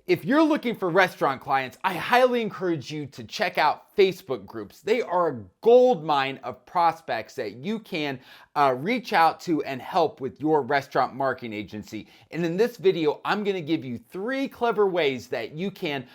If you're looking for restaurant clients, I highly encourage you to check out Facebook groups. They are a gold mine of prospects that you can reach out to and help with your restaurant marketing agency. And in this video, I'm going to give you 3 clever ways that you can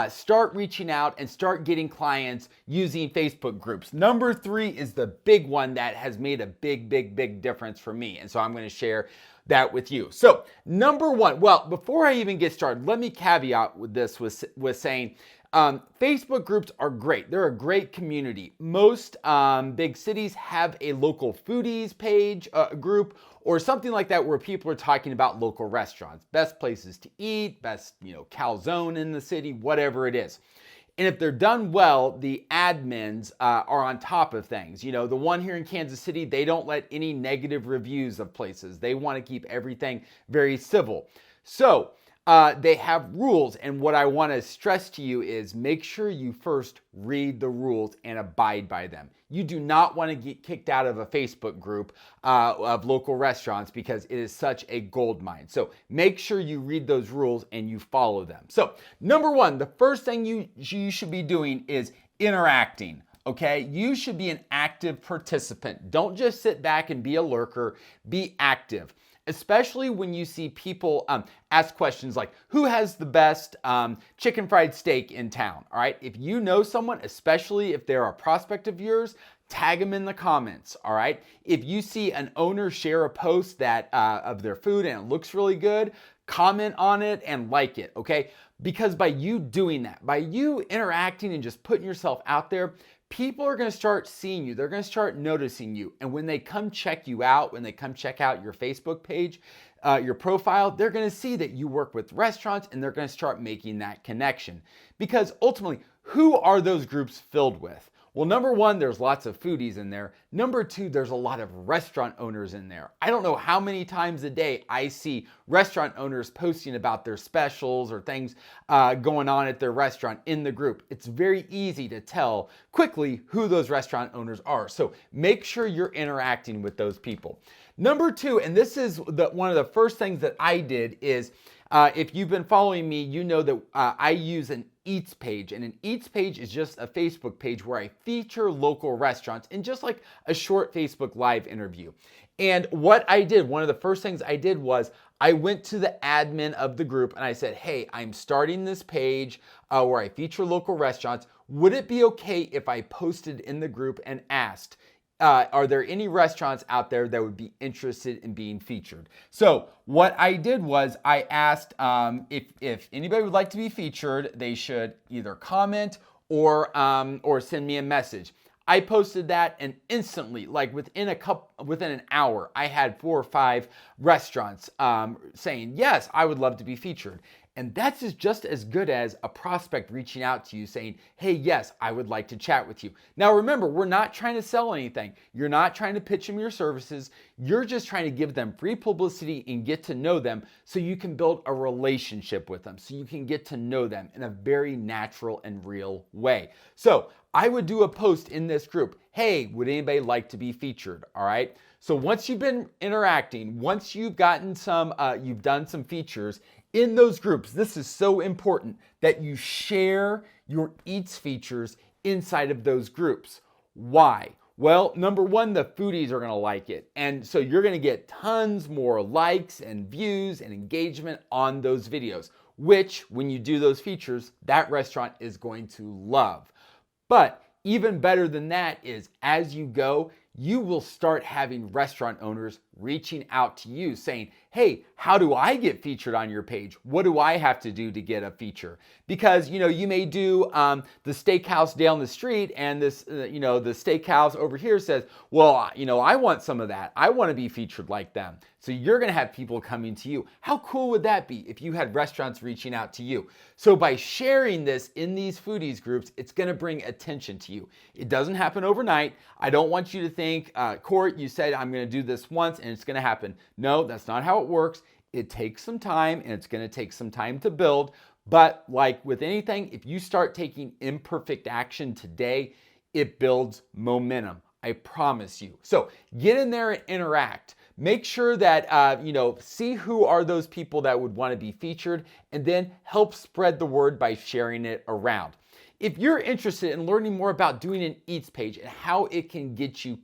start reaching out and start getting clients using Facebook groups. Number 3 is the big one that has made a big difference for me. And so I'm going to share that with you. So number 1, well, before I even get started, let me caveat with this with saying Facebook groups are great. They're a great community. Most big cities have a local foodies page group or something like that where people are talking about local restaurants, best places to eat, best calzone in the city, whatever it is. And if they're done well, the admins are on top of things. The one here in Kansas City, they don't let any negative reviews of places. They want to keep everything very civil. So they have rules. And what I want to stress to you is make sure you first read the rules and abide by them. You do not want to get kicked out of a Facebook group of local restaurants because it is such a gold mine. So make sure you read those rules and you follow them. So number 1, the first thing you should be doing is interacting. Okay, you should be an active participant. Don't just sit back and be a lurker, be active. Especially when you see people ask questions like, who has the best chicken fried steak in town? All right, if you know someone, especially if they're a prospect of yours, tag them in the comments. All right, if you see an owner share a post that of their food and it looks really good, comment on it and like it. Okay, because by you doing that, by you interacting and just putting yourself out there, people are going to start seeing you. They're going to start noticing you. And when they come check you out, when they come check out your Facebook page, your profile, they're going to see that you work with restaurants and they're going to start making that connection. Because ultimately, who are those groups filled with? Well, number 1, there's lots of foodies in there. Number 2, there's a lot of restaurant owners in there. I don't know how many times a day I see restaurant owners posting about their specials or things going on at their restaurant in the group. It's very easy to tell quickly who those restaurant owners are. So make sure you're interacting with those people. Number 2, and this is one of the first things that I did is, if you've been following me, you know that I use an Eats page, and an Eats page is just a Facebook page where I feature local restaurants in just like a short Facebook Live interview. And what I did, one of the first things I did was I went to the admin of the group and I said, hey, I'm starting this page where I feature local restaurants. Would it be okay if I posted in the group and asked, are there any restaurants out there that would be interested in being featured? So what I did was I asked if anybody would like to be featured, they should either comment or send me a message. I posted that and instantly, like within an hour, I had 4 or 5 restaurants saying, yes, I would love to be featured. And that's just as good as a prospect reaching out to you saying, hey, yes, I would like to chat with you. Now, remember, we're not trying to sell anything. You're not trying to pitch them your services. You're just trying to give them free publicity and get to know them so you can build a relationship with them, so you can get to know them in a very natural and real way. So I would do a post in this group. Hey, would anybody like to be featured? All right. So once you've been interacting, once you've gotten you've done some features in those groups, this is so important that you share your Eats features inside of those groups. Why? Well, number 1, the foodies are going to like it. And so you're going to get tons more likes and views and engagement on those videos, which when you do those features, that restaurant is going to love. But even better than that is as you go, you will start having restaurant owners reaching out to you saying, hey, how do I get featured on your page? What do I have to do to get a feature? Because, you may do the steakhouse down the street and this, the steakhouse over here says, well, I want some of that. I want to be featured like them. So you're going to have people coming to you. How cool would that be if you had restaurants reaching out to you? So by sharing this in these foodies groups, it's going to bring attention to you. It doesn't happen overnight. I don't want you to think, Court, you said I'm going to do this once and it's going to happen. No, that's not how it works. It takes some time and it's going to take some time to build. But like with anything, if you start taking imperfect action today, it builds momentum. I promise you. So get in there and interact. make sure that, see who are those people that would want to be featured, and then help spread the word by sharing it around. If you're interested in learning more about doing an Eats page and how it can get you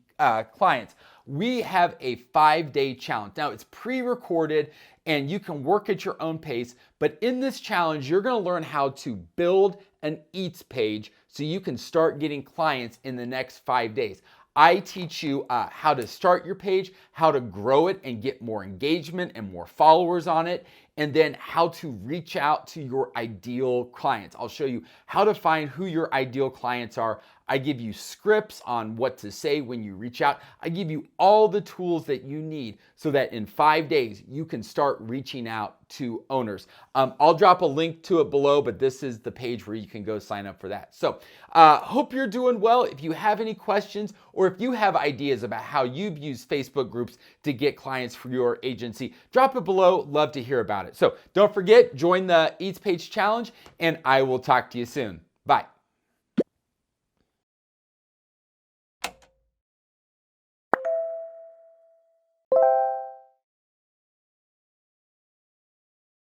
clients, we have a 5-day challenge. Now, it's pre-recorded and you can work at your own pace, but in this challenge, you're going to learn how to build an Eats page so you can start getting clients in the next 5 days. I teach you how to start your page, how to grow it and get more engagement and more followers on it, and then how to reach out to your ideal clients. I'll show you how to find who your ideal clients are. I give you scripts on what to say when you reach out. I give you all the tools that you need so that in 5 days you can start reaching out to owners. I'll drop a link to it below, but this is the page where you can go sign up for that. So hope you're doing well. If you have any questions or if you have ideas about how you've used Facebook groups to get clients for your agency, drop it below. Love to hear about it. So don't forget, join the Eats Page Challenge, and I will talk to you soon. Bye.